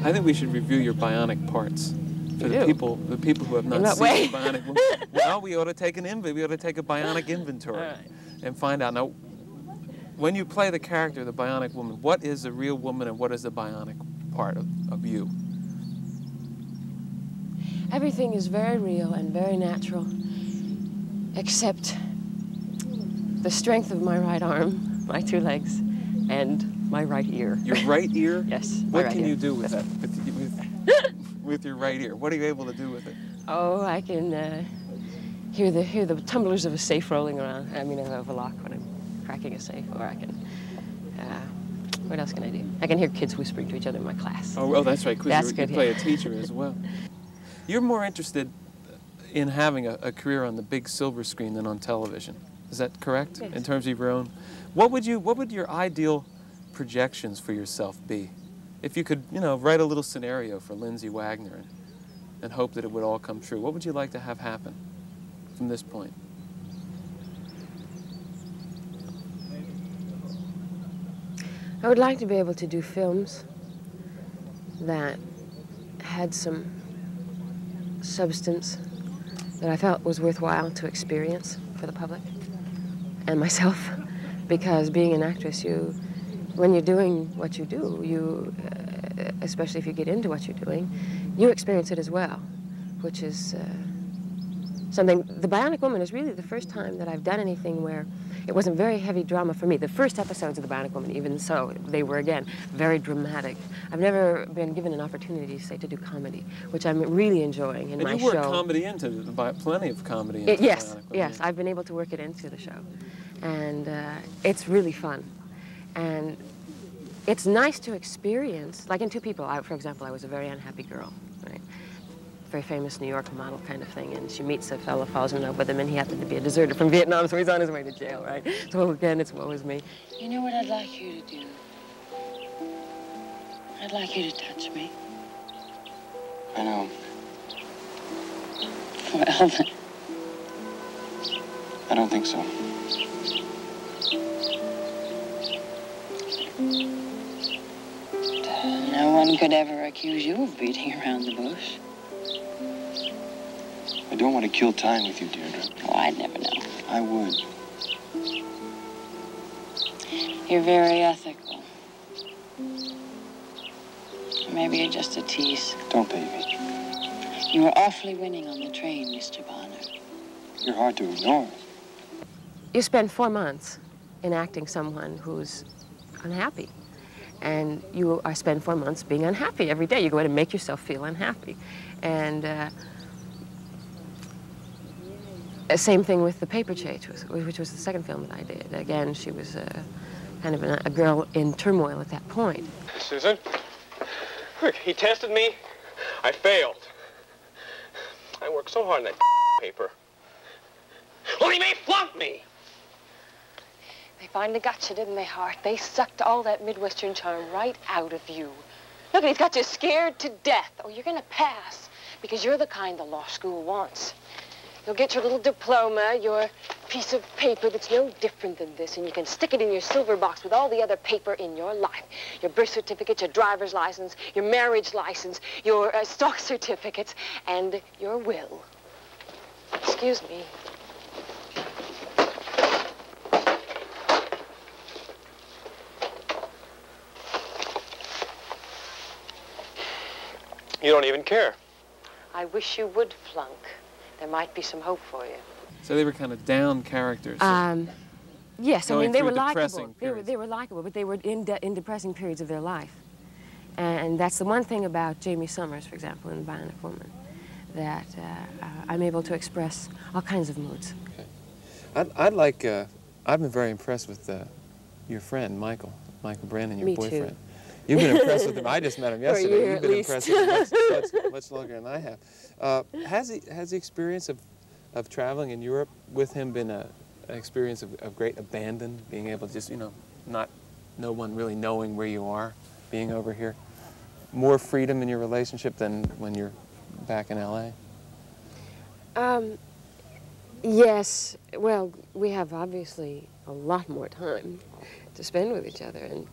I think we should review your bionic parts. For the people who have not seen the bionic woman. Well, we ought to take an we ought to take a bionic inventory and find out. Now, when you play the character, the bionic woman, what is the real woman and what is the bionic part of you? Everything is very real and very natural, except the strength of my right arm, my 2 legs, and my right ear. Your right ear? Yes. What can you do with that? With your right ear, what are you able to do with it? Oh, I can hear the tumblers of a safe rolling around. I mean, of a lock when I'm cracking a safe, or I can. What else can I do? I can hear kids whispering to each other in my class. Oh, well, that's right. That's you good. Play a teacher as well. You're more interested in having a career on the big silver screen than on television. Is that correct? Yes. In terms of your own, what would your ideal projections for yourself be? If you could, write a little scenario for Lindsay Wagner and hope that it would all come true, what would you like to have happen from this point? I would like to be able to do films that had some substance that I felt was worthwhile to experience for the public and myself, because being an actress, when you're doing what you do, especially if you get into what you're doing, you experience it as well, which is something. The Bionic Woman is really the first time that I've done anything where it wasn't very heavy drama for me. The first episodes of The Bionic Woman, even so, they were, again, very dramatic. I've never been given an opportunity, say, to do comedy, which I'm really enjoying in my show. And you work comedy into plenty of comedy into yes, Bionic Woman. Yes, I've been able to work it into the show. And it's really fun. And it's nice to experience, like in Two People, for example, I was a very unhappy girl, right? Very famous New York model kind of thing, and she meets a fellow, falls in love with him, and he happened to be a deserter from Vietnam, so he's on his way to jail, right? So again, it's woe is me. You know what I'd like you to do? I'd like you to touch me. I know. Well, then. I don't think so. No one could ever accuse you of beating around the bush. I don't want to kill time with you, Deirdre. Oh, I'd never know. I would. You're very ethical. Maybe you're just a tease. Don't baby. You were awfully winning on the train, Mr. Bonner. You're hard to ignore. You spend 4 months enacting someone who's unhappy. And you spend 4 months being unhappy every day. You go in and make yourself feel unhappy. And same thing with The Paper Chase, which was the second film that I did. Again, she was kind of a girl in turmoil at that point. Susan, look, he tested me. I failed. I worked so hard on that paper. Well, he may flunk me. They finally got you, didn't they, Hart? They sucked all that Midwestern charm right out of you. Look, he's got you scared to death. Oh, you're gonna pass, because you're the kind the law school wants. You'll get your little diploma, your piece of paper that's no different than this, and you can stick it in your silver box with all the other paper in your life. Your birth certificate, your driver's license, your marriage license, your stock certificates, and your will. Excuse me. You don't even care. I wish you would flunk. There might be some hope for you. So they were kind of down characters. Yes, I mean, they were likable. Periods. They were likable, but they were in depressing periods of their life. And that's the one thing about Jamie Summers, for example, in The Bionic Woman, that I'm able to express all kinds of moods. Okay. I've been very impressed with your friend, Michael Brandon, your boyfriend. Too. You've been impressed with him. I just met him yesterday. You've been least. impressed with him much longer than I have. Has the experience of traveling in Europe with him been an experience of great abandon, being able to just, not no one really knowing where you are, being over here? More freedom in your relationship than when you're back in L.A.? Yes. Well, we have obviously a lot more time to spend with each other. And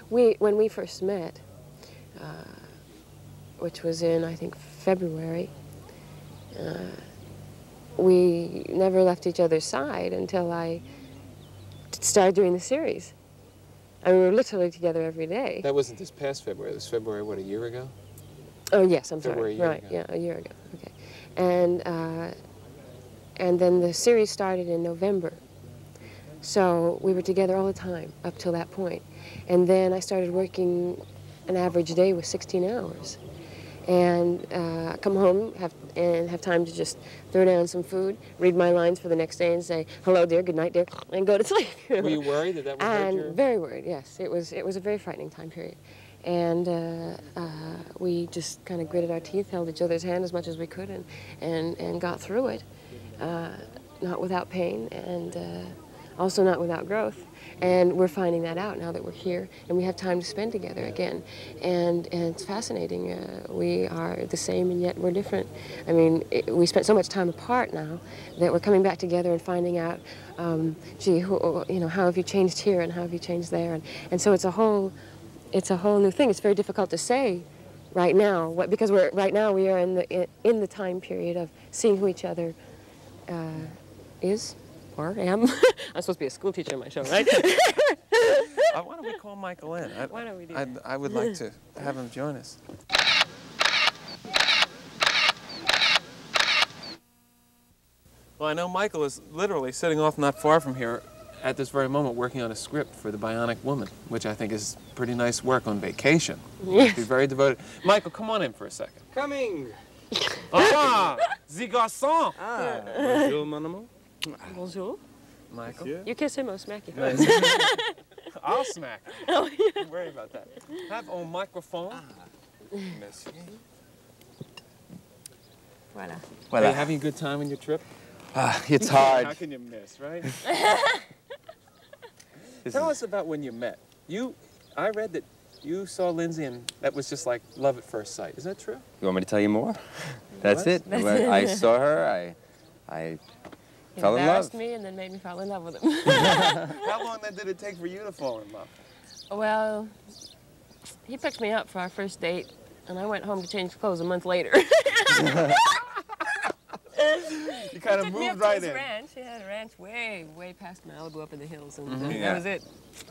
when we first met, which was in, I think, February, we never left each other's side until I started doing the series. I mean, we were literally together every day. That wasn't this past February. It was February, what, a year ago? Oh, yes, I'm February, sorry. Right, yeah, a year ago. Okay. And then the series started in November. So we were together all the time up till that point. And then I started working an average day with 16 hours. And come home have time to just throw down some food, read my lines for the next day and say, hello, dear, good night, dear, and go to sleep. Were you worried that would hurt your... Very worried, yes. It was a very frightening time period. And we just kind of gritted our teeth, held each other's hand as much as we could, and got through it, not without pain and also not without growth. And we're finding that out now that we're here and we have time to spend together again. And it's fascinating. We are the same and yet we're different. I mean, we spent so much time apart now that we're coming back together and finding out, gee, how have you changed here and how have you changed there? And so it's a whole new thing. It's very difficult to say right now, because right now we are in the time period of seeing who each other is or am. I'm supposed to be a school teacher in my show, right? Why don't we call Michael in? Why don't we do that? I would like to have him join us. Well, I know Michael is literally sitting off not far from here at this very moment working on a script for the Bionic Woman, which I think is pretty nice work on vacation. Yes. Be very devoted. Michael, come on in for a second. Coming. Ah, the garçon. Ah, bonjour, mon amour. Bonjour. Michael. Monsieur. You kiss him, I'll smack you. I'll smack him. Oh, yeah. Don't worry about that. Have on microphone. Merci. Voilà. Are you having a good time on your trip? It's hard. How can you miss, right? Tell us about when you met. I read that you saw Lindsay and that was just like love at first sight. Is that true? You want me to tell you more? That's it. When I saw her, I fell in love. Embarrassed me and then made me fall in love with him. How long then did it take for you to fall in love? Well, he picked me up for our first date, and I went home to change clothes a month later. You kind of moved right in. Ranch. He had a ranch way past Malibu up in the hills, and that was it.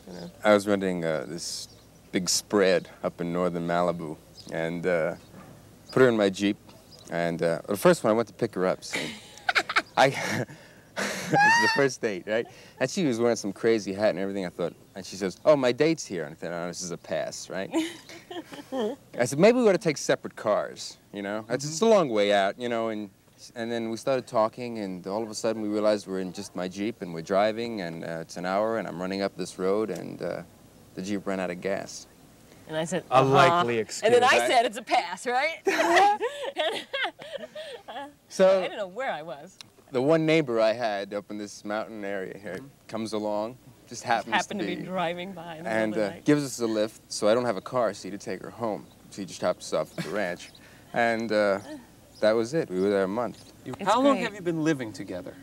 You know. I was renting this big spread up in northern Malibu, and put her in my Jeep. And the first one, I went to pick her up. So this is the first date, right? And she was wearing some crazy hat and everything. I thought, and she says, "Oh, my date's here." And I thought, "Oh, this is a pass, right?" I said, "Maybe we ought to take separate cars, you know? It's a long way out, you know." And then we started talking, and all of a sudden we realized we're in just my Jeep, and we're driving, and it's an hour, and I'm running up this road, and the Jeep ran out of gas. And I said, A likely excuse. And then I said, it's a pass, right? So I didn't know where I was. the one neighbor I had up in this mountain area here comes along, just happens to be driving by in the and middle of the night. gives us a lift, so I don't have a car seat to take her home. She just dropped us off at the ranch. And that was it. We were there a month. How long great. have you been living together?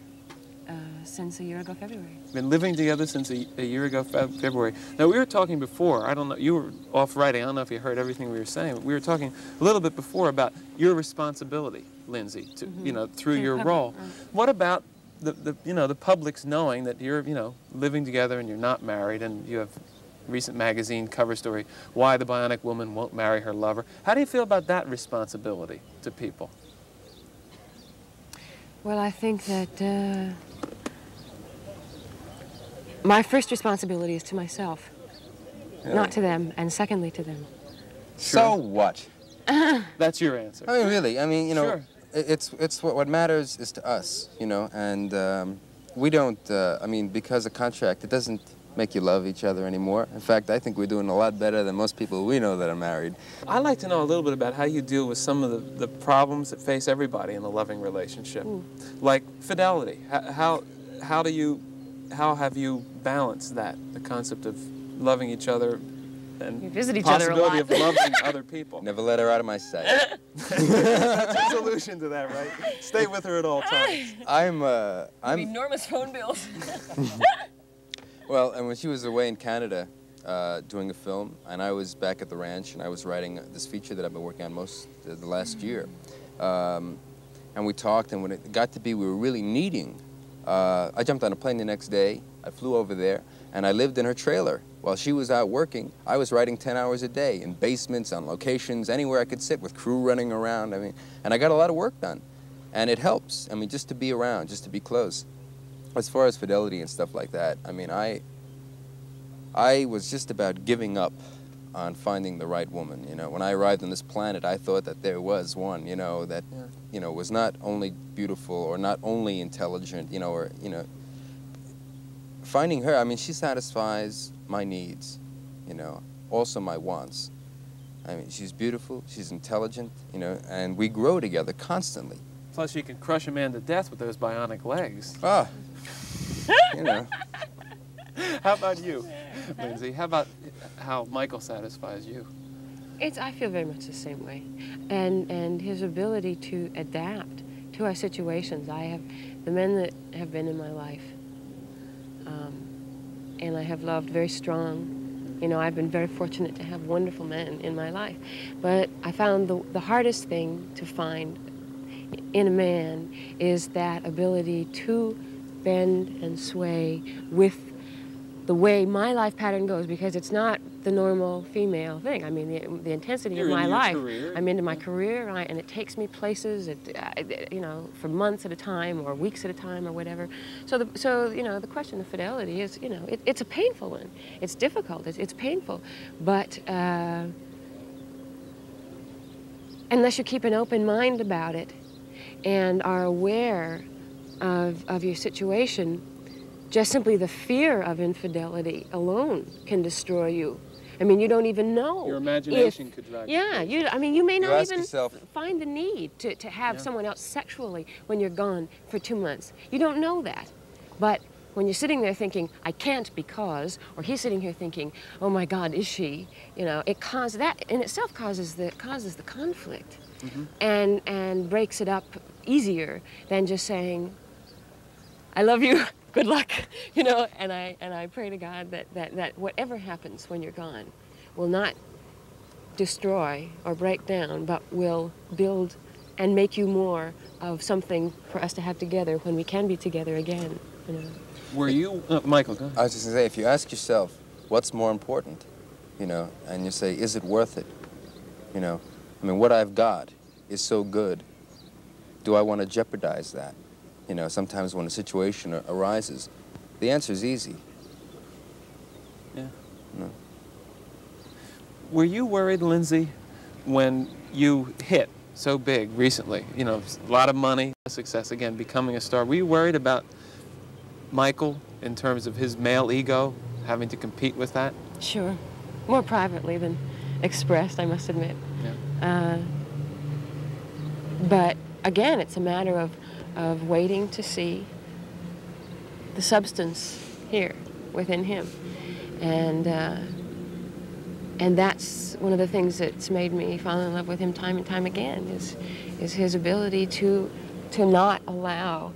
Since a year ago, February. Been living together since a year ago, February. Now, we were talking before, I don't know, you were off writing, I don't know if you heard everything we were saying, but we were talking a little bit before about your responsibility, Lindsay, to, you know, through your role. What about the public's knowing that you're, living together and you're not married, and you have recent magazine cover story, Why the Bionic Woman Won't Marry Her Lover. How do you feel about that responsibility to people? Well, I think that my first responsibility is to myself, not to them, and secondly to them. So what? That's your answer. I mean, really, I mean, Sure. it's what matters is to us, and we don't, I mean, because of contract, it doesn't make you love each other anymore. In fact, I think we're doing a lot better than most people we know that are married. I'd like to know a little bit about how you deal with some of the problems that face everybody in a loving relationship, like fidelity. How have you balanced that, the concept of loving each other and We visit each other a lot. possibility of loving other people? Never let her out of my sight. That's a solution to that, right? Stay with her at all times. I'm Enormous phone bills. Well, and when she was away in Canada, doing a film, and I was back at the ranch, and I was writing this feature that I've been working on most of the last year. And we talked, and when it got to be we were really needing, I jumped on a plane the next day, I flew over there, and I lived in her trailer. While she was out working, I was writing 10 hours a day in basements, on locations, anywhere I could sit with crew running around. I mean, and I got a lot of work done. And it helps, I mean, just to be around, just to be close. As far as fidelity and stuff like that, I mean, I was just about giving up on finding the right woman, you know. When I arrived on this planet, I thought that there was one, you know, that, you know, was not only beautiful or not only intelligent, you know, or, you know. Finding her, I mean, she satisfies my needs, you know, also my wants. I mean, she's beautiful, she's intelligent, you know, and we grow together constantly. Plus, you can crush a man to death with those bionic legs. Ah, you know. How about you, Lindsay? How about how Michael satisfies you? I feel very much the same way. And his ability to adapt to our situations. The men that have been in my life, and I have loved very strong. You know, I've been very fortunate to have wonderful men in my life. But I found the hardest thing to find in a man is that ability to bend and sway with the way my life pattern goes, because it's not the normal female thing. I mean, the intensity of my life. I'm into my career, and it takes me places, you know, for months at a time or weeks at a time or whatever. So you know, the question of fidelity is, you know, it's a painful one. It's difficult. It's painful, but unless you keep an open mind about it and are aware of your situation, just simply the fear of infidelity alone can destroy you. I mean, you don't even know. Your imagination could drive you. Yeah, I mean, you may not even yourself, find the need to have someone else sexually when you're gone for 2 months. You don't know that. But when you're sitting there thinking, I can't because, or he's sitting here thinking, oh my God, is she? You know, that in itself causes the conflict, and breaks it up easier than just saying, I love you. Good luck, you know, and I pray to God that whatever happens when you're gone will not destroy or break down, but will build and make you more of something for us to have together when we can be together again, you know. Were you, Michael, go ahead. I was just gonna say, if you ask yourself, what's more important, you know, and you say, is it worth it? You know, I mean, what I've got is so good. Do I want to jeopardize that? You know, sometimes when a situation arises, the answer is easy. Yeah. No. Were you worried, Lindsay, when you hit so big recently? You know, a lot of money, success, again, becoming a star. Were you worried about Michael in terms of his male ego, having to compete with that? Sure. More privately than expressed, I must admit. Yeah. But again, it's a matter of waiting to see the substance here within him, and that's one of the things that's made me fall in love with him time and time again, is his ability to not allow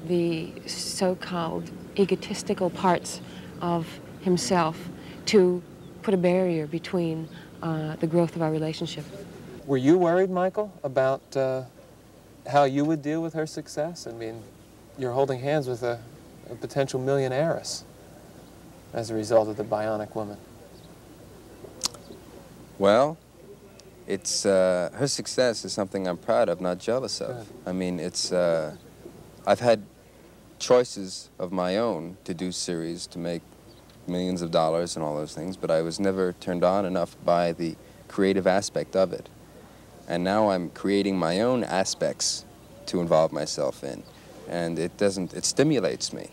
the so-called egotistical parts of himself to put a barrier between the growth of our relationship. Were you worried, Michael, about how you would deal with her success? I mean, you're holding hands with a potential millionairess as a result of the Bionic woman. Well, it's her success is something I'm proud of, not jealous of. Good. I mean, it's I've had choices of my own to do series to make millions of dollars and all those things, but I was never turned on enough by the creative aspect of it. And now I'm creating my own aspects to involve myself in. And it stimulates me.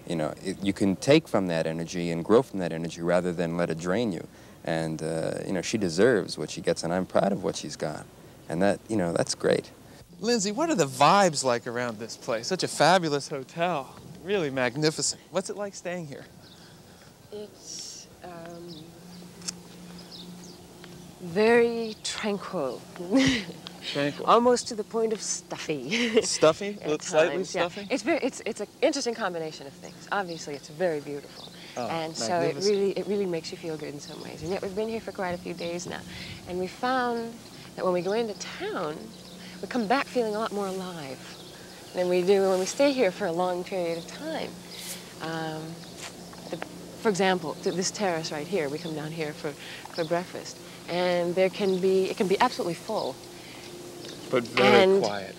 You know, you can take from that energy and grow from that energy rather than let it drain you. And, you know, she deserves what she gets, and I'm proud of what she's got. And that, you know, that's great. Lindsay, what are the vibes like around this place? Such a fabulous hotel. Really magnificent. What's it like staying here? It's very tranquil. Tranquil. Almost to the point of stuffy. Stuffy? At Slightly times, yeah. stuffy? It's an interesting combination of things. Obviously, it's very beautiful. Oh, and so it really makes you feel good in some ways. And yet we've been here for quite a few days now, and we found that when we go into town, we come back feeling a lot more alive than we do when we stay here for a long period of time. For example, this terrace right here, we come down here for breakfast, and it can be absolutely full. But very quiet.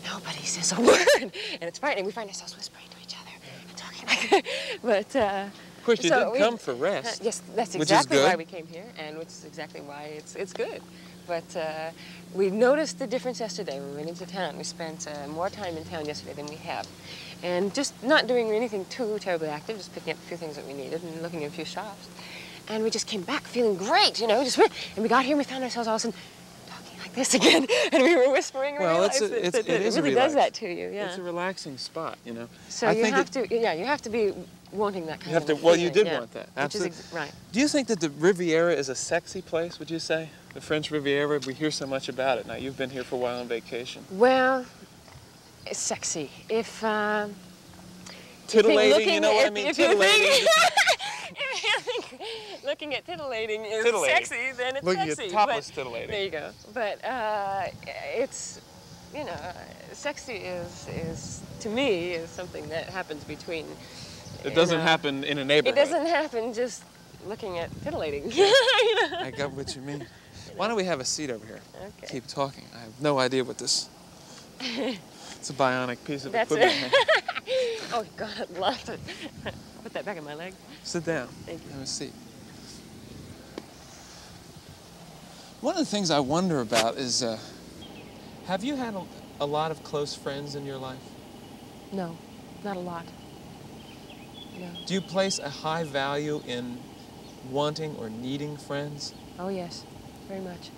Nobody says a word, and it's frightening. We find ourselves whispering to each other and talking like that. But of course, you did come for rest. yes, that's exactly why we came here, and which is exactly why it's good. But we noticed the difference yesterday when we went into town. We spent more time in town yesterday than we have. And just not doing anything too terribly active, just picking up a few things that we needed and looking at a few shops. And we just came back feeling great, you know, and we got here and we found ourselves all of a sudden talking like this again. And we were whispering and realized that it really does that to you, yeah. It's a relaxing spot, you know. So you have to be wanting that kind of feeling. Well, you did want that, absolutely. Right. Do you think that the Riviera is a sexy place, would you say? The French Riviera, we hear so much about it. Now, you've been here for a while on vacation. Well, it's sexy. If, titillating, you know what I mean? Titillating. If you think looking at titillating is sexy, then it's looking sexy. Looking at topless titillating. There you go. But it's, you know, sexy is, to me, is something that happens between... It doesn't happen in a neighborhood. It doesn't happen just looking at titillating. You know? I got what you mean. Why don't we have a seat over here? Okay. Keep talking. I have no idea what this... It's a bionic piece of equipment. Oh, God, I'd love to put that back in my leg. Sit down. Thank you. Have a seat. One of the things I wonder about is, have you had a lot of close friends in your life? No, not a lot. No. Do you place a high value in wanting or needing friends? Oh, yes, very much.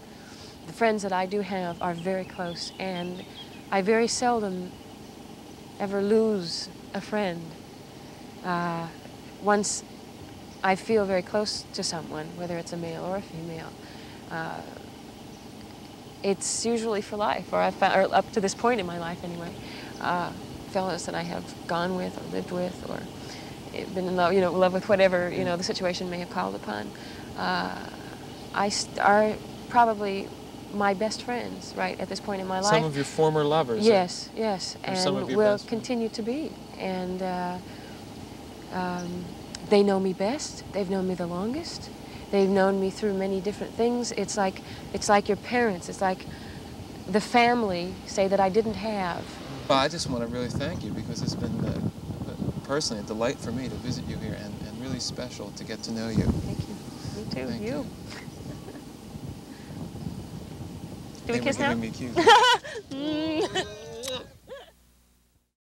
The friends that I do have are very close, and I very seldom ever lose a friend. Once I feel very close to someone, whether it's a male or a female, it's usually for life, or I've found, or up to this point in my life anyway, fellows that I have gone with or lived with or been in love, love with whatever, the situation may have called upon, are probably my best friends, right, at this point in my life. Some of your former lovers. Yes, yes, and will continue to be. And they know me best. They've known me the longest. They've known me through many different things. It's like your parents. It's like the family, say, that I didn't have. Well, I just want to really thank you, because it's been personally a delight for me to visit you here, and really special to get to know you. Thank you. Me too. Thank you. Do we kiss now? Giving me a kiss.